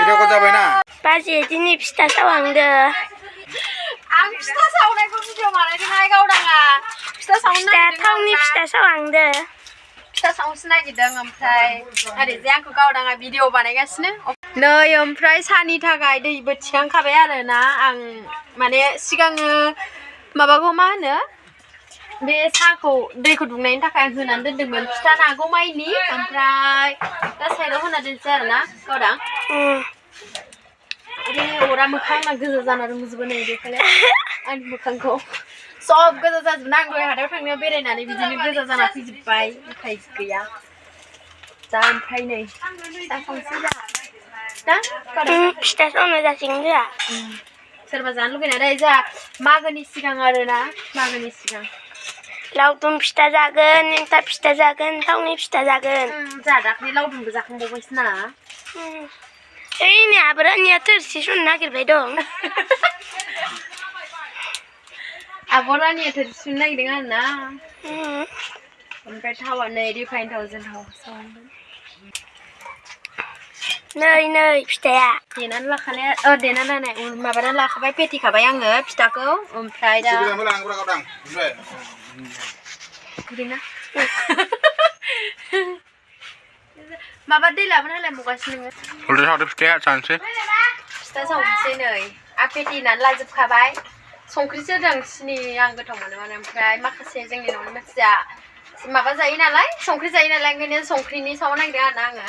भिडिअखौ जाबायना बाजै दिनै फिथा सावहांदो आं फिथा सावनायखौ भिडिअ बानायदोंहाय गावदाङा फिथा थावनि फिथा सावहांदो फिथा सावनोसो नागिरदों ओमफ्राय ओरैजाय आंखौ गावदाङा भिडिअ बानायगासिनो नै ओमफ्राय साहानि थाखाय दैबो थिखांखाबाय आरोना आं माने सिगाङो माबाखौ मा होनो बे साहाखौ दैखौ दुंनायनि थाखाय आं होनानै दोनदोंमोन फिथा नागौमायनि ओमफ्राय दा साइडआव होना दोनसै आरोना गावदां अरा मोखां आंना गोजा जाना दंजोबो नै बेखायनो आंनि मोखांखौ सब गोजा जाजोबना आं दहाय हाथायाव थांनायाव बेरायनानै बिदिनो गोजा जाना फैजोब्बाय उफाय गैया दा ओमफ्राय नै फिथा सावनोसै दा फिथा सावनो जासिगोन जोंहा सोरबा जानो लुगैनानै जोंहा मागोनि सिगां आरोना मागोनि सिगां लावदुम फिथा जागोन एन्थाब फिथा जागोन थावनि फिथा जागोन जोंहा दाख्लै लावदुमबो जाखांबावबायसो ना ओइ नै आब'रानिया थोरसि सुनो नागिरबाय दं आब'रानिया थोरसि सुनो नागिरदों आरोना ओमफ्राय थावा नै रिफाइन थावजों थाव सावदों नै फिथाया देनानै लाखानाय देनानै माबानानै लाखाबाय पेथिखाबाय आङो फिथाखौ ओमफ्राय दा गुरैना माबा दै लाबोना होलाय मगासिनो नोङो फिथाया जानोसै फिथा सावनोसै नै आं पेथिनानै लाजोबखाबाय संख्रिसो होदों सिनि आं गोथाव मोनोमोन ओमफ्राय माखासे जोंनि न'नि मानसिया माबा जायो नालाय संख्रि जायो नालाय ओंखायनो संख्रिनि सावनो नागिरदों आरोना आङो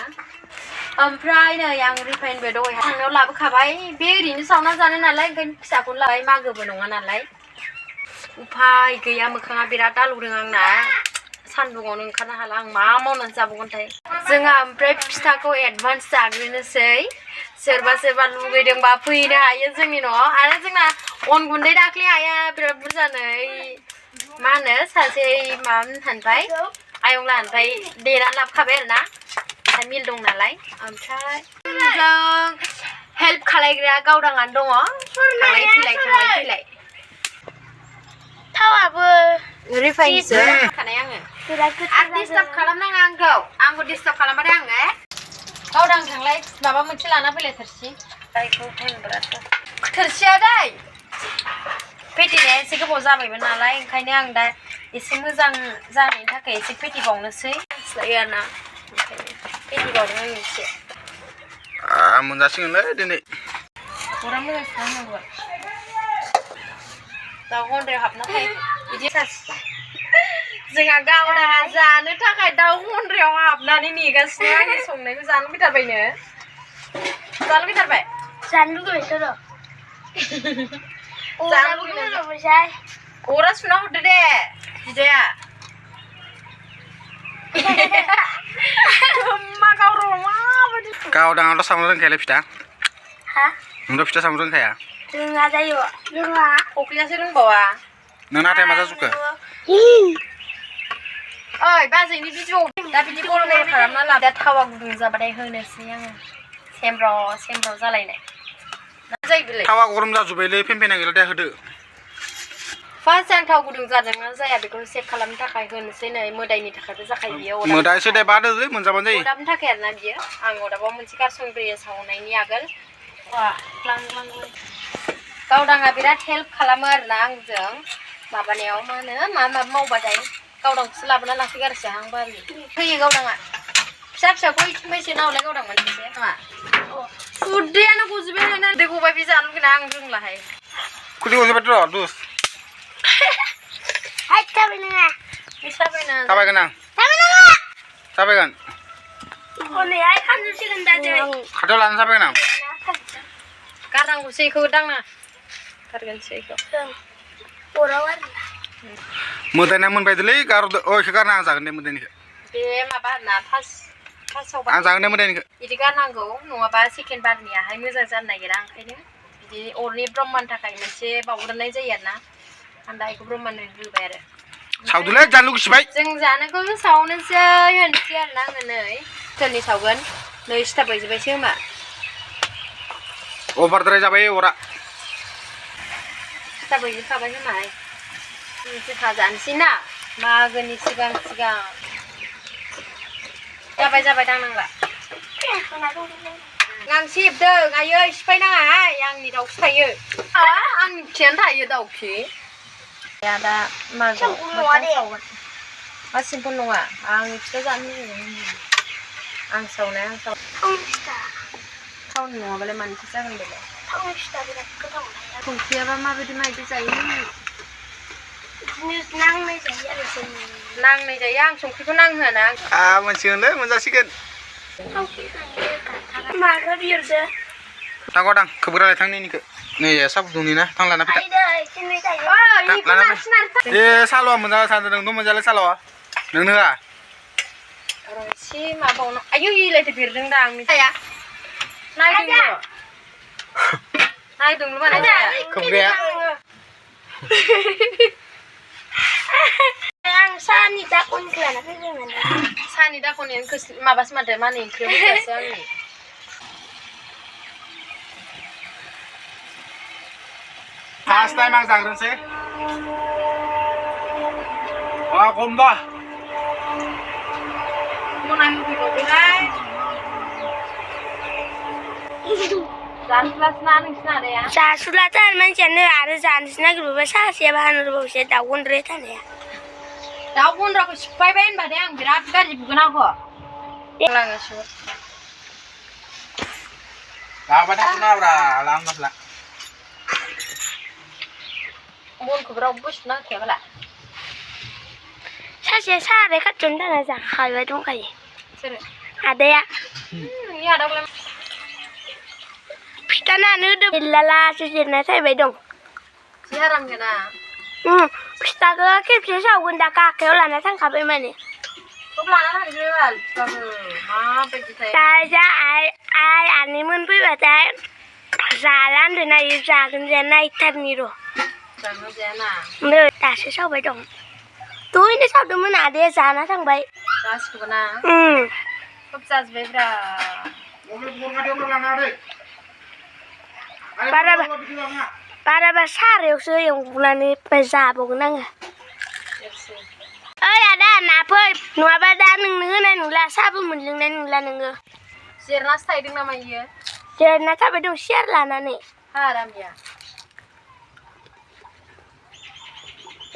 ओमफ्राय नै आं रिफाइनबो दहाय थांनायाव लाबोखाबाय बे ओरैनो सावना जानो नालाय ओंखायनो फिसाखौनो लाबाय मागोबो नङा नालाय उफाय गैया मोखाङा बिराद आलौदों आंना सान्दुङावनो ओंखारनो हाला आं मा मावनानै जाबावगोनथाय जोंहा ओमफ्राय फिथाखौ एडभान्स जाग्रोनोसै सोरबा लुगैदोंबा फैनो हायो जोंनि न'आव आरो जोंना अन गुन्दै दाख्लै हाया बिराद बुरजानो मा होनो सासे माबा हानबाय आयं लाहानिफ्राय देनानै लाबोखाबाय आरोना ओमफ्राय मिल दं नालाय ओमफ्राय जों हेल्प खालायग्रा गावदाङानो दङ थांलाय फैलाय थावाबो रिफाइनसो खानाय आङो आरो डिस्टार्ब खालामनाङा आंखौ डिस्टार्ब खालामबाथाय आङो गावदां थांलाय माबा मोनसे लाना फैलाय थोरसि थोरसिया दै पेटिनाया एसे गोबाव जाबायमोन नालाय ओंखायनो आं दा एसे मोजां जानायनि थाखाय एसे पेटिबावनोसै मिथिलायो आरोना ओंखायनो पेटिबावदों आं एसे मोनजासिगोनलै दिनै अरा मोजां खालामनांगौ दाउ गन्द्रायाव हाबना थायो बिदि जोंहा गावदाङा जानो थाखाय दाउ गन्द्रायाव हाबनानै नेगासिनो आंनि संनायखौ जानो लुगैथारबायनो जानो लुगैथारबाय जानो लुगैबायथ' र' जानो लुगैबाय अरा सुना हरदो दे बिदाया गावदाङाथ' सावनो रोंखायालै फिथा हा नोंथ' फिथा सावनो रोंखाया रोङा जायो रोङा फख्रियासो रोंबावा नों नाथाय मा जाजोबखो ओइ बाजैनि भिडिअ दा बिदि गल खालामना ला दा थावा गुदुं जाबाथाय होनोसै आङो सेमब्र जालायनाय जायो बेलाय थावा गरम जाजोब्बायलै फेन गैला दे होदो फार्स्ट आं थाव गुदुं जादोंना जाया बेखौ चेक खालामनो थाखाय होनोसै नै मोदायनि थाखायबो जाखायो बियो मोदायसो दे बादोलै मोनजाबानो जायो अदाबनि थाखाय आरोना बियो आं अदाबाव मोनसे गारसनग्रोयो सावनायनि आगोल गावदाङा बिराद हेल्प खालामो आरोना आंजों माबानायाव मा होनो मा मावबाथाय गावदांखौसो लाबोना लाफैगारसै आं बारि फैयो गावदाङा फिसाखौ बेसे नावलाय गावदां मोनसे नङा उदैयानो गजोबबाय थायो दै गबाय बे जानो लुगैना आं रोंलाहाय खुदै गजोबबाय र' दुस थाबायगोन आं थाबायगोन हनैहाय खामजोबसिगोन दा दै खाथियाव लानानै थाबायगोन आं गारनांगौसो बेखौ दांना गारगोनसो बेखौ अराव आरो मोदायना मोनबायदोलै गारदो इखौ गारना आं जागोन दे मोदायनिखौ बे माबा आरोना फार्स्टआव आं जागोन दे मोदायनिखौ बिदि गारनांगौ नङाबा सेकेन्ड बारनियाहाय मोजां जानो नागिरा ओंखायनो बिदि अरनि ब्रह्मानि थाखाय मोनसे बावग्रोनाय जायो आरोना आं दा बेखौ ब्रह्मानो होबाय आरो सावदोलै जानो लुगैसिबाय जों जानोखौ सावनोसै होनसै आरोना आङो नै सोरनि सावगोन नै सिथाब बायजोब्बायसो होमा अभारद्राय जाबाय अरा सिथाब बायजोबखाबाय होमाहाय जोंहा जानोसै ना मागोनि सिगां जाबाय दांनांला ngang xịp đơ ngay ơi spay na ai yang ni đau spay ơi ăn chén thải ơi đau khí ya đã mà Chẳng cũng mua đều. mà xin con luôn à ăn cái dặn như ăn sầu này ăn sầu Thông pista. thau nhỏ về mình thì sao được Thông pista bilang ke thông này. cùng kia mà về mai cái giấy Như năng này sẽ ở sini. năng này giấy ăn xong khi có năng hả năngมันเชื่อเลยมันจะสิกัน Thông pista ni kan. Maka biar deh. ทางก็ดังคืออะไรทั้งนี้นี่คือนี่ซับตรงนี้นะทั้งร้านนะพี่ Ai dah sini saya. ơi đi con ăn xin เอ๊ะซาลัวมันจะซาตรงนู้นมันจะเลยซาลัวหนึ่งเนื้อ rồi xí mà bông nó ayu gì lại thì việc đừng đàng mình à nay đừng nữa nay đừng mà này คือเรีย Yang sani tak pun kelana bagaimana? sani dah kau ni ke ma bas ma deh mana ni kerja biasa ni พาสไตล์มังสังเรื่องเซ่ว่าคมบ่ mau nanya video bilai dan kelas nani sana deh ya Sa sulatan macam ni ada sana sana grup besar siapa anu grup saya tahu mereka ni. tahu pun aku supaya bayin pada yang berat kan bukan aku lang asyik ลาวไปทักน้าเราลาวนับละ mun ku berapa bus nak kaya lah Sa siapa mereka contoh nasa kaya tu kaya. serius Ada ya. ni ada kalau Kita nak nudu lala sisirnya saya bedong. siaran kena Kita tu kip sisa gunda kakek lah nasa kape mana. kau pelana nak jual kamu ma pergi saya Saya ai animun pun baca. Jalan tu nak jalan jalan ikan ni tu. jangan jana Mơ ta sẽ sao vậy đồng. Túi nó sao được mới nào để giá nó thằng bậy. jas tu kena Ừ. kau jas bebra Para besar ya sih yang bulan ini besar bukan nggak. Ada apa? Nuah badan nengah nengah sabu mending nengah nengah. sirna stay ding nama iya Jadi nak apa dong share lah nane. haram ya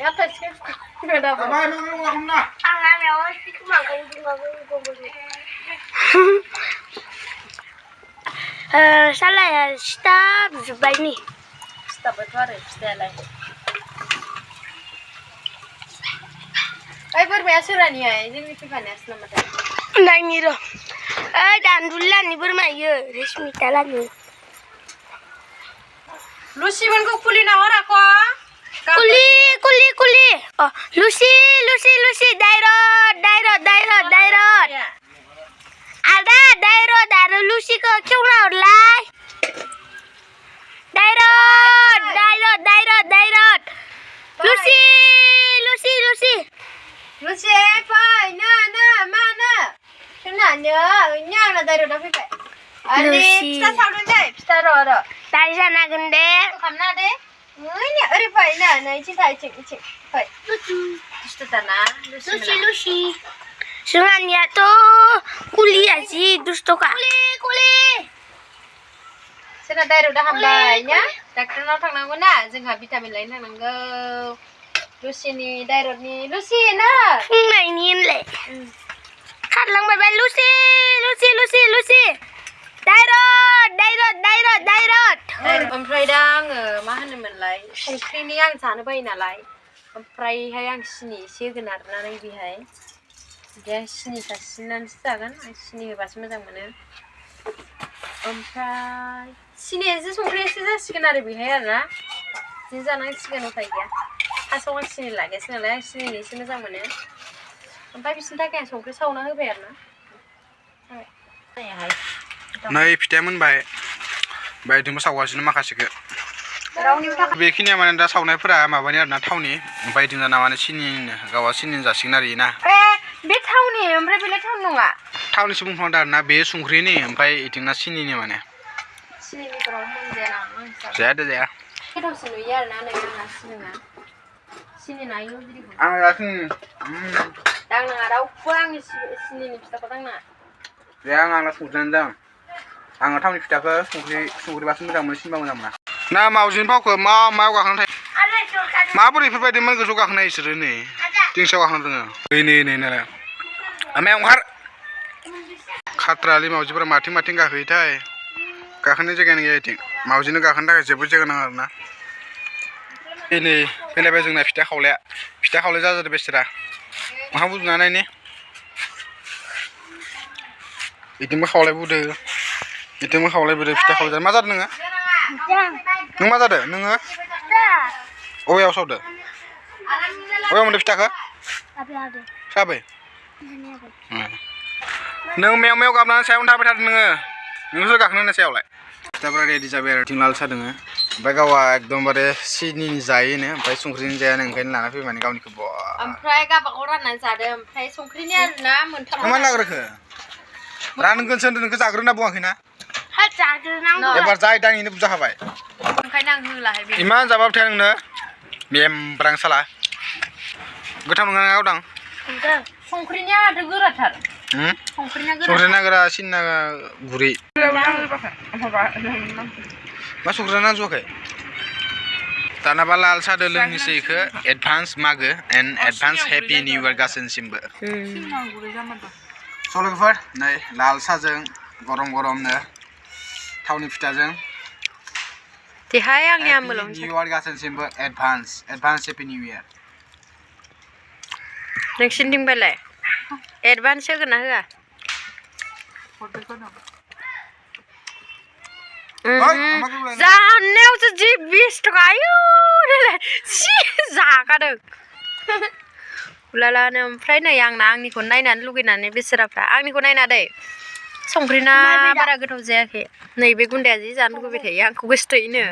ya terus ada apa Bye bye mga kumna. Ang awal sih cuma gong. Salah ya stop zubai ni. stop betul stay lagi ay berbiasa ni ay ini panas nama dah Nai ni do. Dan dulu ni bermain ya. Resmi talan ni. Lucy man ko kuli na ora ko Kuli. Oh, Lucy. Dairot. Ada dairot. Lucy ko kyung na ulai. Dairot. Lucy. Lucy pai na mana kena nya na dari dah pipe ani Lucy. pista saudun deh pista ro Dari sana gende. kamna deh ini ori pai na cinta cik pai pista tanah Lucy Sungan ya tu kuli aji dusto ka. Kuli. sana dari dah hambai nya dokter na thang nang na jengha vitamin lain thang nang Lucy ni dari ni Lucy na Nai ni le. Kat lang bye Lucy. Dairot. omprai dang ma honomonलाय संख्रिनि आं जानो बायो नालाय ओमफ्रायहाय आं सिनि एसे होगोन आरोना नै बेहाय बिदि सिनि सासिनानैसो जागोन आं सिनि होबासो मोजां मोनो ओमफ्राय सिनि एसे संख्रि एसे जासिगोन आरो बेहाय आरोना बिदि जानांसिगोन उफाय गैया फार्स्टआव आं सिनि लागासिनो नालाय आं सिनिनि एसे मोजां मोनो ओमफ्राय बिसोरनि थाखाय आं संख्रि सावना होबाय आरोना नै फिथाइ मोनबाय बायदोंबो सावगासिनो माखासेखौ रावनिबो थाखाय बेखिनिया माने दा सावनायफोरा माबानि आरोना थावनि ओमफ्राय जोंना माने सिनिनो गावा सिनिनि जासिगोन आरो ना बे थावनि ओमफ्राय बेलाय थावनि नङा थावनिसो बुंफ्लांदों आरोना बे संख्रिनि ओमफ्राय इथिंना सिनिनि माने सिनिनिफोराव मोनजाया ना जाया गोथावसिन नुयो आरोना नै आंना सिनि नायो बिदिखौ आं जासिन दांनाङा रावबो आंनि सिनिनि फिथाखौ दांनाङा जाया आंना संख्रियानो जां आङो थावनि फिथाखौ संख्रिबासो मोजां मोनो सिनिबा मोजां मोना ना मावजिनि फावखौ मायाव गाखोना थायो माबोरै बेफोरबायदि गोजौ गाखोनाय बिसोरो नै दिंसायाव गाखोना दोङो नै नालाय आमायाव ओंखार खाथ्रालि मावजिफोरा माथिं गाखोयोथाय गाखोनाय जायगायानो गैया इथिं मावजिनो गाखोनो थाखाय जोबोद जायगा नाङा आरोना नै फैलायबाय जोंना फिथा खावलाय जाजादो बेसोरा मा बुजुना नायनि इथिंबो खावलायबोदो इथिंबो खावलायबोदो फिथा खावलाय मा जादों नों मा जादों नोङो अबेयाव सावदो अबेयाव मोनदों फिथाखौ साबै नों मेव गाबनानै सायावनो थाबाय थादों नोंसो गाखोनो होननाय सायावलाय फिथाफोरा रेडि जाबाय आरो थिं लाल सा दोङो ओमफ्राय गावहा एकदमबारे सिनिनि जायोनो ओमफ्राय संख्रिनि जायानो ओंखायनो लाना फैबाय माने गावनिखौ ओमफ्राय गावबागाव राननानै जादों ओमफ्राय संख्रिनि आरोना मोनथाम मा लाग्रोखो रानगोनसो होनदों नोंखौ जाग्रोना बुङाखैना एबार जाय दाङैनो बुरजा हाबाय ओंखायनो आं होलाहाय बे इमान जाबाबो थाया नोंनो बेमब्रां साला गोथाव नङा गावदां संख्रिनिया आरो गोराथार संख्रि नागोरा सिनि नागा गुरै मा संख्रि नांजोबाखै दानाबा लाल सादो लोंनोसै इखो एडभान्स मागो and advance happy new year गासैनिसिमबो स' लोगोफोर नै लाल साजों गरमनो थावनि फिथाजों देहाय आंनि आमोलाव निउ इयार गासैनिसिमबो एडभान्स हेपि निउ इयार नोंसिनिथिंबायलाय एडभान्स होगोन ना होआ जानायावसो जि 20 थाखा आयु जि जागादों उलालानो ओमफ्राय नै आंनिखौ नायनानै लुगैनानै बेसोराफ्रा आंनिखौ नायना दै संख्रिना बारा गोथाव जायाखै नैबे गुन्दाया जि जानो लुगैबाय थायो आंखौ गोसोथोयोनो